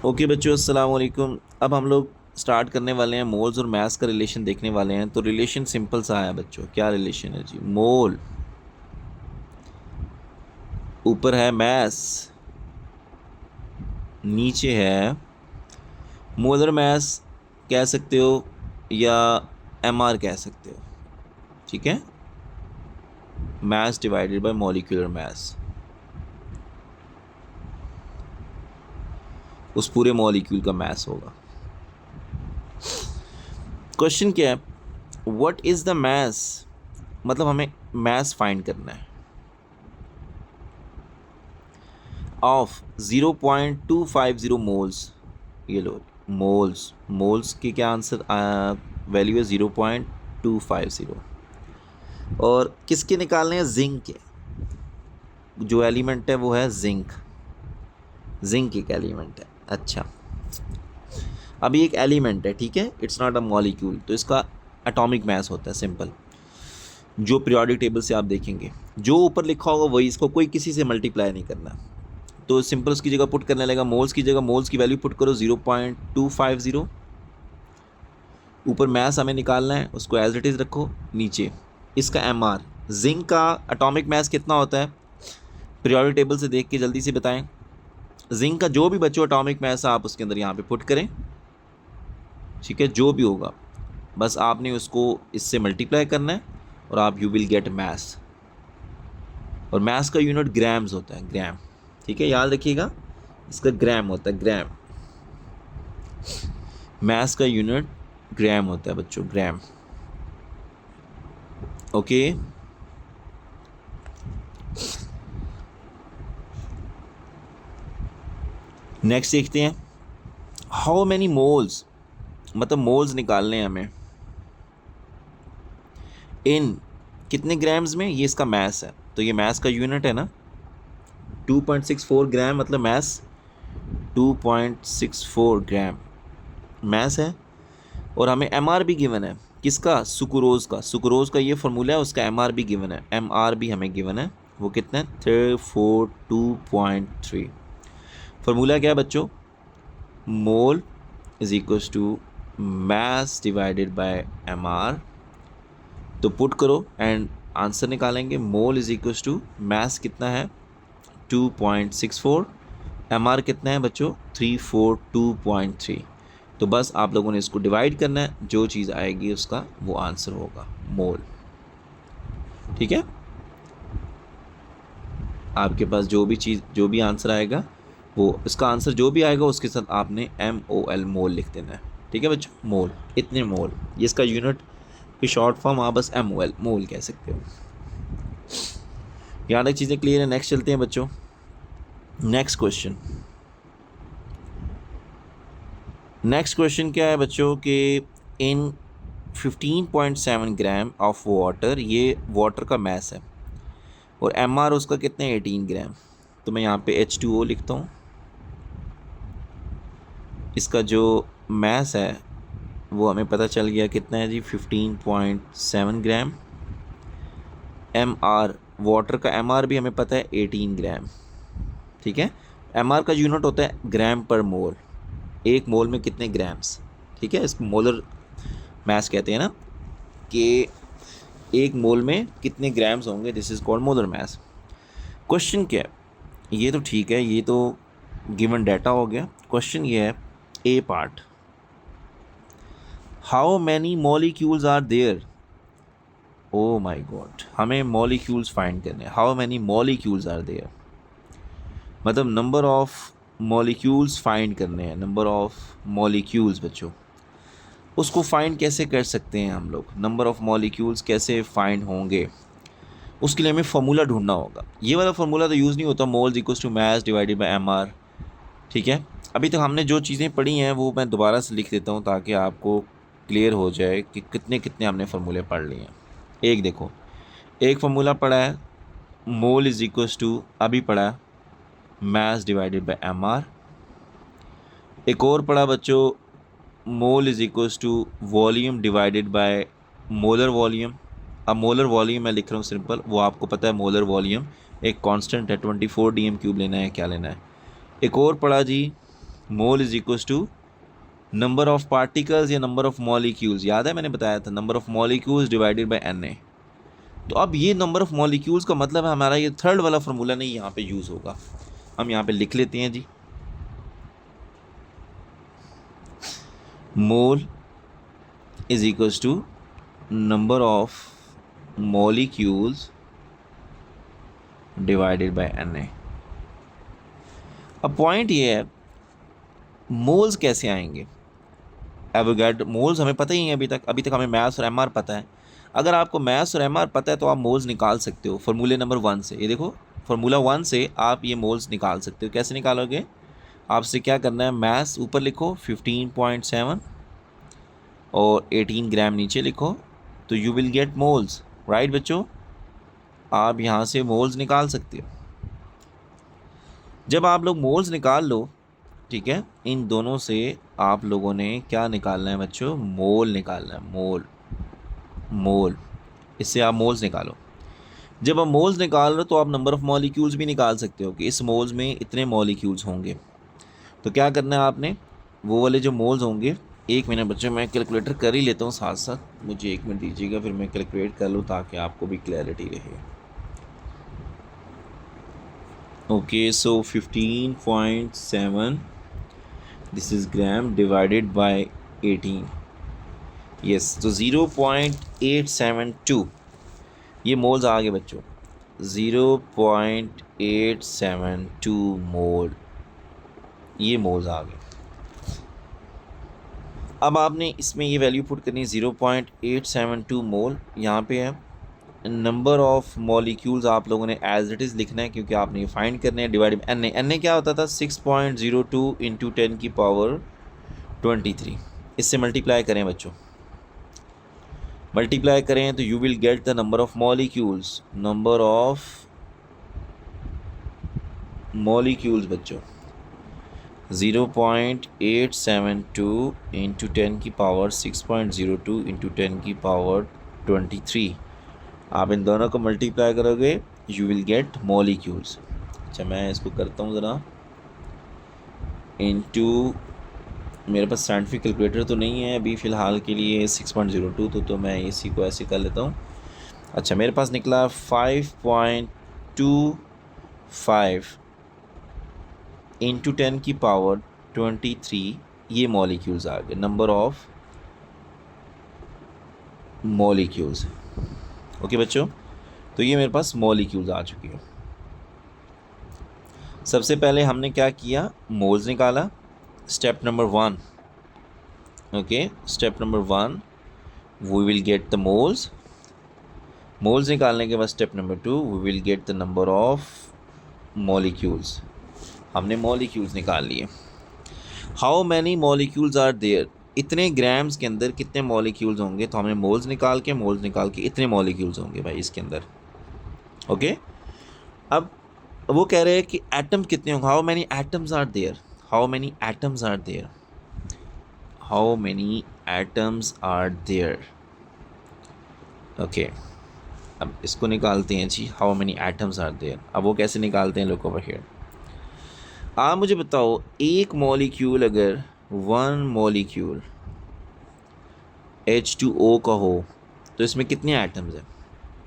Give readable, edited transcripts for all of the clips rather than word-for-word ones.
Okay बच्चों, अस्सलाम वालेकुम। अब हम लोग स्टार्ट करने वाले हैं मोल्स और मास का रिलेशन देखने वाले हैं। तो रिलेशन सिंपल सा है बच्चों। क्या रिलेशन है जी? मोल ऊपर है मास, नीचे है मोलर मास कह सकते हो या एमआर कह सकते हो। ठीक है, mass divided bye molecular mass, उस पूरे मॉलिक्यूल का मास होगा। क्वेश्चन क्या है? व्हाट इज द मास, मतलब हमें मास फाइंड करना है ऑफ 0.250 मोल्स। ये लो, मोल्स मोल्स की क्या आंसर वैल्यू है 0.250। और किसके निकालने हैं? जिंक के। जो एलिमेंट है वो है जिंक। जिंक एक एलिमेंट है। अच्छा, अभी एक एलिमेंट है, ठीक है, इट्स नॉट अ मॉलिक्यूल, तो इसका एटॉमिक मास होता है सिंपल। जो पीरियोडिक टेबल से आप देखेंगे, जो ऊपर लिखा होगा वही, इसको कोई किसी से मल्टीप्लाई नहीं करना। तो सिंपल उसकी जगह पुट करने लगेगा, मोल्स की जगह मोल्स की वैल्यू पुट करो 0.250। ऊपर मैस हमें निकालना है, उसको एज इट इज़ रखो। नीचे इसका एम आर, जिंक का एटॉमिक मैस कितना होता है? पीरियोडिक टेबल से देख के जल्दी से बताएं। जिंक का जो भी बच्चों एटॉमिक मैस है आप उसके अंदर यहाँ पे पुट करें। ठीक है, जो भी होगा बस आपने उसको इससे मल्टीप्लाई करना है और आप यू विल गेट मैस। और मैस का यूनिट ग्राम्स होता है, ग्राम। ठीक है, याद रखिएगा, इसका ग्राम होता है, ग्राम। मैस का यूनिट ग्राम होता है बच्चों, ग्राम। ओके, नेक्स्ट देखते हैं। हाउ मैनी मोल्स, मतलब मोल्स निकालने हैं हमें इन कितने ग्राम्स में। ये इसका मैस है, तो ये मैस का यूनिट है ना, 2.64 ग्राम, मतलब मैस 2.64 ग्राम मैस है। और हमें एम आर भी गिवन है, किसका? सुक्रोज का। सुक्रोज का ये फार्मूला है, उसका एम आर भी गिवन है, एम आर भी हमें गिवन है। वो कितना है? 342.3। फार्मूला क्या है बच्चों? Mole is equals to mass divided by M R. तो पुट करो एंड आंसर निकालेंगे। Mole is equals to mass कितना है? 2.64। एम आर कितना है बच्चों? 342.3। तो बस आप लोगों ने इसको डिवाइड करना है, जो चीज़ आएगी उसका वो आंसर होगा, मोल। ठीक है, आपके पास जो भी चीज़, जो भी आंसर आएगा वो, इसका आंसर जो भी आएगा उसके साथ आपने MOL, मोल लिख देना है। ठीक है बच्चों, मोल, इतने मोल, ये इसका यूनिट की शॉर्ट फॉर्म आप बस MOL, मोल कह सकते हो। यहाँ तक चीज़ें क्लियर है? नेक्स्ट चलते हैं बच्चों। नेक्स्ट क्वेश्चन, नेक्स्ट क्वेश्चन क्या है बच्चों कि इन 15.7 ग्राम ऑफ वाटर, ये वाटर का मैस है, और एम आर उसका कितने? 18 ग्राम। तो मैं यहाँ पे H2O लिखता हूँ। इसका जो मैस है वो हमें पता चल गया कितना है जी, 15.7 ग्राम। एम आर, वाटर का एम आर भी हमें पता है 18 ग्राम। ठीक है, एम आर का यूनिट होता है ग्राम पर मोल। एक मोल में कितने ग्राम्स। ठीक है, इसको मोलर मैस कहते हैं ना, कि एक मोल में कितने ग्राम्स होंगे, this is called molar mass. Question क्या है? ये तो ठीक है, ये तो गिवन डाटा हो गया। क्वेश्चन ये है, a part, how many molecules are there. Oh my god, हमें मॉलिक्यूल्स फाइंड करने हैं। How many molecules are there, मतलब नंबर ऑफ मॉलिक्यूल्स फाइंड करने हैं, नंबर ऑफ मॉलिक्यूल्स बच्चों। उसको फाइंड कैसे कर सकते हैं हम लोग? नंबर ऑफ मॉलिक्यूल्स कैसे फाइंड होंगे? उसके लिए हमें फार्मूला ढूंढना होगा। ये वाला फार्मूला तो यूज़ नहीं होता, moles equals to mass divided by M R. ठीक है, अभी तक हमने जो चीज़ें पढ़ी हैं वो मैं दोबारा से लिख देता हूँ ताकि आपको क्लियर हो जाए कि कितने कितने हमने फार्मूले पढ़ लिए हैं। एक देखो, एक फार्मूला पढ़ा है, मोल इज इक्वल्स टू, अभी पढ़ा है, mass divided by M R. एक और पढ़ा बच्चों, mole is equals to volume divided by molar volume. अब मोलर वॉल्यूम मैं लिख रहा हूँ सिंपल, वो आपको पता है मोलर वॉल्यूम एक कांस्टेंट है, 24 dm³ लेना है, क्या लेना है। एक और पढ़ा जी, mole is equals to number of particles या नंबर ऑफ मॉलिक्यूल्स, याद है मैंने बताया था, number of molecules divided by Na। तो अब ये नंबर ऑफ मॉलिक्यूल्स का मतलब है हमारा ये थर्ड वाला फार्मूला नहीं यहाँ पे यूज़ होगा। हम यहाँ पे लिख लेते हैं जी, mole is equals to number of molecules divided by Na। अब पॉइंट ये है मोल्स कैसे आएंगे। एवोगाड्रो मोल्स हमें पता ही है अभी तक हमें मैथ्स और एमआर पता है। अगर आपको मैथ्स और एमआर पता है तो आप मोल्स निकाल सकते हो फार्मूले नंबर 1 से। ये देखो फार्मूला 1 से आप ये मोल्स निकाल सकते हो। कैसे निकालोगे, आपसे क्या करना है, मैथ्स ऊपर लिखो 15.7 और 18 ग्राम नीचे लिखो, तो you will get moles. Right बच्चों, आप यहाँ से मोल्स निकाल सकते हो। जब आप लोग मोल्स निकाल लो, ठीक है, इन दोनों से आप लोगों ने क्या निकालना है बच्चों, मोल निकालना है, मोल मोल। इससे आप मोल्स निकालो। जब आप मोल्स निकाल रहे हो तो आप नंबर ऑफ़ मॉलिक्यूल्स भी निकाल सकते हो कि इस मोल्स में इतने मॉलिक्यूल्स होंगे। तो क्या करना है आपने, वो वाले जो मोल्स होंगे, एक मिनट बच्चों मैं कैलकुलेटर कर ही लेता हूँ साथ साथ, मुझे एक मिनट दीजिएगा, फिर मैं कैलकुलेट कर लूँ ताकि आपको भी क्लैरिटी रहे। Okay, so 15.7 this is gram divided by 18, yes, तो 0.872 ये मोल्स आ गए बच्चों, 0.872 मोल, ये मोल्स आ गए। अब आपने इसमें ये वैल्यू पुट करनी है 0.872 मोल, यहाँ पे है। नंबर ऑफ़ मॉलिक्यूल्स आप लोगों ने एज इट इज़ लिखना है क्योंकि आपने ये फाइंड करने हैं, डिवाइड Na क्या होता था, 6.02 इंटू 10 की पावर 23। इससे मल्टीप्लाई करें बच्चों, मल्टीप्लाई करें तो you will get the number of molecules, number of molecules बच्चों 0.872 इंटू 10 की पावर 6.02 इंटू 10 की पावर 23। आप इन दोनों को मल्टीप्लाई करोगे यू विल गेट मॉलिक्यूल्स। अच्छा मैं इसको करता हूँ ज़रा, इंटू, मेरे पास साइंटिफिक कैलकुलेटर तो नहीं है अभी फ़िलहाल के लिए 6.02, तो मैं इसी को ऐसे कर लेता हूँ। अच्छा मेरे पास निकला 5.25 इंटू 10 की पावर 23, ये मॉलिक्यूल्स आ गए, नंबर ऑफ मॉलिक्यूल्स। ओके बच्चों, तो ये मेरे पास मॉलिक्यूल्स आ चुकी है। सबसे पहले हमने क्या किया, मोल्स निकाला, step number 1। Okay, step number 1 we will get the moles. Moles निकालने के बाद step number 2 we will get the number of molecules. हमने मॉलिक्यूल्स निकाल लिए। How many molecules are there, इतने ग्राम्स के अंदर कितने मॉलिक्यूल्स होंगे, तो हमने मोल्स निकाल के इतने मॉलिक्यूल्स होंगे भाई इसके अंदर। ओके, अब वो कह रहे हैं कि एटम कितने होंगे, how many atoms are there, how many atoms are there, how many atoms are there. Okay, अब इसको निकालते हैं जी, how many atoms are there. अब वो कैसे निकालते हैं, लुक ओवर हियर। आप मुझे बताओ, एक मॉलिक्यूल अगर 1 मॉलिक्यूल H2O का हो तो इसमें कितने एटम्स हैं,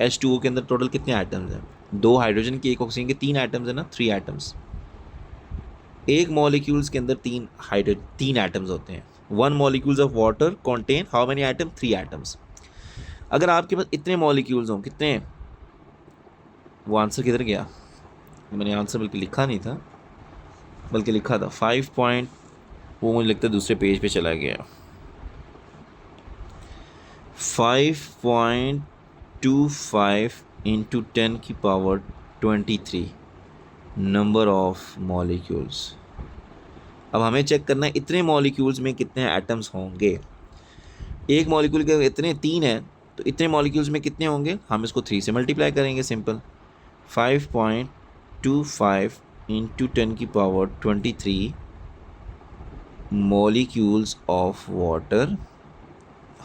H2O के अंदर टोटल कितने एटम्स हैं, 2 हाइड्रोजन की 1 ऑक्सीजन के 3 एटम्स है ना, 3 एटम्स। एक मॉलिक्यूल्स के अंदर 3 एटम्स होते हैं। 1 molecules of water contain how many atom, 3 atoms. अगर आपके पास इतने मॉलिक्यूल्स हों, कितने, वो आंसर किधर गया, मैंने आंसर बल्कि लिखा नहीं था, बल्कि लिखा था 5 पॉइंट, वो मुझे लगता है दूसरे पेज पे चला गया। 5.25 इंटू 10 की पावर 23 नंबर ऑफ मॉलिक्यूल्स। अब हमें चेक करना है इतने मॉलिक्यूल्स में कितने एटम्स होंगे। एक मॉलिक्यूल के इतने 3 हैं तो इतने मॉलिक्यूल्स में कितने होंगे, हम इसको 3 से मल्टीप्लाई करेंगे, सिंपल। 5.25 इंटू 10 की power 23 molecules of water,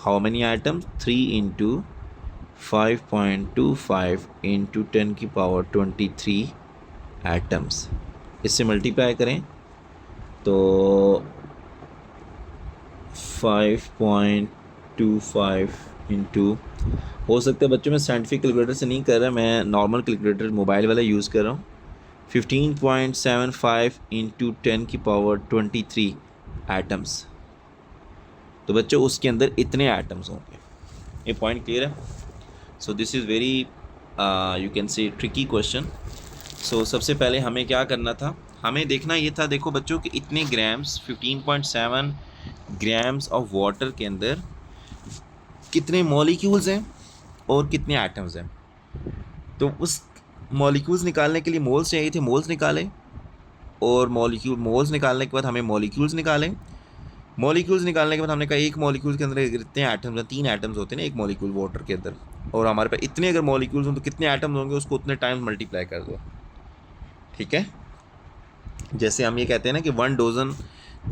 how many atoms, 3 into 5.25 into 10 की पावर 23 एटम्स। इससे मल्टीप्लाई करें तो 5.25 इंटू, हो सकता है बच्चों मैं साइंटिफिक कैलकुलेटर से नहीं कर रहा, मैं नॉर्मल कैलकुलेटर मोबाइल वाला यूज़ कर रहा हूँ। 15.75 इंटू 10⁻23 एटम्स। तो बच्चों उसके अंदर इतने एटम्स होंगे। ये पॉइंट क्लियर है? So this is very you can say tricky question. So सबसे पहले हमें क्या करना था, हमें देखना ये था, देखो बच्चों कि इतने ग्राम्स 15.7 ग्राम्स ऑफ वाटर के अंदर कितने मॉलिक्यूल्स हैं और कितने एटम्स हैं। तो उस मॉलिक्यूल्स निकालने के लिए मोल्स चाहिए थे, मोल्स निकाले, और मोल्स निकालने के बाद हमें मॉलिक्यूल्स निकाले। मॉलिक्यूल्स निकालने के बाद हमने कहा एक मॉलिक्यूल के अंदर इतने एटम्स हैं, 3 एटम्स होते हैं ना एक मॉलिक्यूल वाटर के अंदर, और हमारे पास इतने अगर मॉलिक्यूल्स हों तो कितने एटम्स होंगे, उसको उतने टाइम्स मल्टीप्लाई कर दो। ठीक है, जैसे हम ये कहते हैं ना कि 1 डोज़न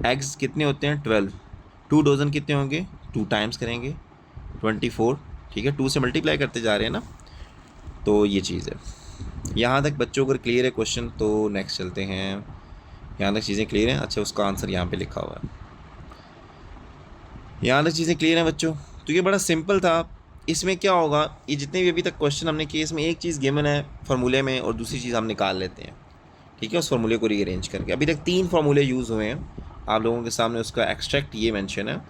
एग्स कितने होते हैं 12, 2 डोज़न कितने होंगे 2 टाइम्स करेंगे 24। ठीक है, 2 से मल्टीप्लाई करते जा रहे हैं ना, तो ये चीज़ है। यहाँ तक बच्चों अगर क्लियर है क्वेश्चन तो नेक्स्ट चलते हैं। यहाँ तक चीज़ें क्लियर हैं? अच्छा, उसका आंसर यहाँ पे लिखा हुआ है। यहाँ तक चीज़ें क्लियर हैं बच्चों? तो ये बड़ा सिंपल था। इसमें क्या होगा, ये जितने भी अभी तक क्वेश्चन हमने किए, इसमें एक चीज़ गिवन है फार्मूले में और दूसरी चीज़ हम निकाल लेते हैं। ठीक है, उस फार्मूले को रीअरेंज करके। अभी तक 3 फार्मूले यूज़ हुए हैं आप लोगों के सामने, उसका एक्सट्रैक्ट ये मेंशन है,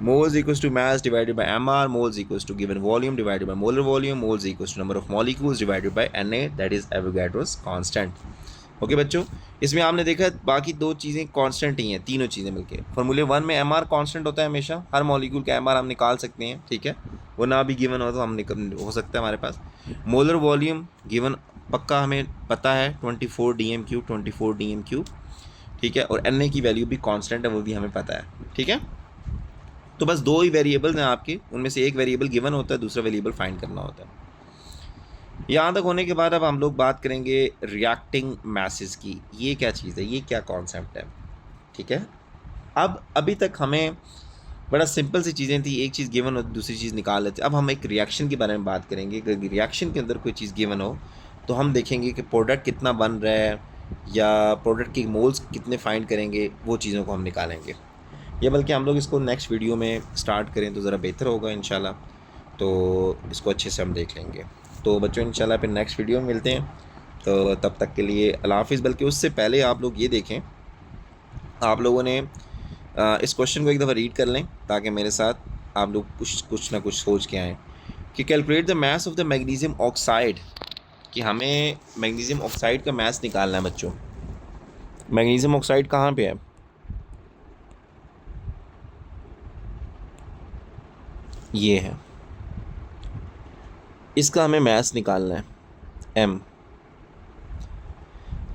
moles equals to mass divided by M R, moles equals to given volume divided by molar volume, moles equals to number of molecules divided by Na, that is Avogadro's constant. Okay बच्चों, इसमें आपने देखा बाकी 2 चीज़ें constant ही हैं, तीनों चीज़ें मिलके। फार्मूले 1 में एमआर कांस्टेंट होता है हमेशा, हर मॉलिक्यूल का एमआर हम निकाल सकते हैं। ठीक है, वो ना भी गिवन हो तो हम हो सकता है हमारे पास। मोलर वॉल्यूम गिवन पक्का हमें पता है 24 dm³। ठीक है, और Na की वैल्यू भी कांस्टेंट है, वो भी हमें पता है। ठीक है, तो बस 2 ही वेरिएबल्स हैं आपके, उनमें से एक वेरिएबल गिवन होता है, दूसरा वेरिएबल फाइंड करना होता है। यहाँ तक होने के बाद अब हम लोग बात करेंगे रिएक्टिंग मैसेज की। ये क्या चीज़ है, ये क्या कॉन्सेप्ट है? ठीक है, अब अभी तक हमें बड़ा सिंपल सी चीज़ें थी, एक चीज़ गिवन हो दूसरी चीज़ निकाल लेते। अब हम एक रिएक्शन के बारे में बात करेंगे। अगर रिएक्शन के अंदर कोई चीज़ गिवन हो तो हम देखेंगे कि प्रोडक्ट कितना बन रहा है, या प्रोडक्ट के मोल्स कितने फाइंड करेंगे, वो चीज़ों को हम निकालेंगे। या बल्कि हम लोग इसको नेक्स्ट वीडियो में स्टार्ट करें तो ज़रा बेहतर होगा इंशाल्लाह, तो इसको अच्छे से हम देख लेंगे। तो बच्चों इंशाल्लाह फिर नेक्स्ट वीडियो में मिलते हैं, तो तब तक के लिए अल्लाह हाफ़िज़। बल्कि उससे पहले आप लोग ये देखें, आप लोगों ने इस क्वेश्चन को एक दफ़ा रीड कर लें ताकि मेरे साथ आप लोग कुछ ना कुछ सोच के आएँ कि calculate the mass of the magnesium oxide, कि हमें मैग्नीशियम ऑक्साइड का मास निकालना है बच्चों। मैग्नीशियम ऑक्साइड कहाँ पे है? ये है, इसका हमें मास निकालना है, m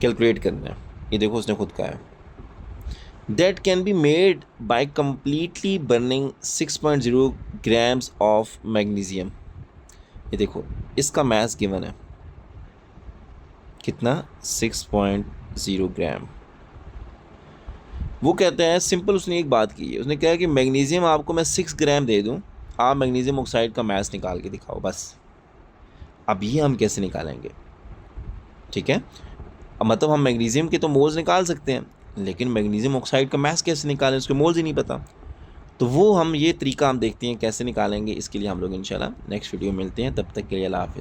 कैलकुलेट करना है। ये देखो उसने खुद कहा है, that can be made by completely burning 6.0 grams of magnesium. ये देखो इसका मास गिवन है कितना, 6.0 ग्राम। वो कहते हैं सिंपल, उसने एक बात की है, उसने कहा कि मैग्नीशियम आपको मैं 6 ग्राम दे दूं, आप मैग्नीशियम ऑक्साइड का मास निकाल के दिखाओ बस। अब ये हम कैसे निकालेंगे? ठीक है, अब मतलब हम मैग्नीशियम के तो मोल्स निकाल सकते हैं, लेकिन मैग्नीशियम ऑक्साइड का मास कैसे निकालें, उसके मोल्स ही नहीं पता। तो वो हम ये तरीका हम देखते हैं कैसे निकालेंगे। इसके लिए हम लोग इंशाल्लाह नेक्स्ट वीडियो में मिलते हैं, तब तक के लिए अल्लाह हाफ़िज़।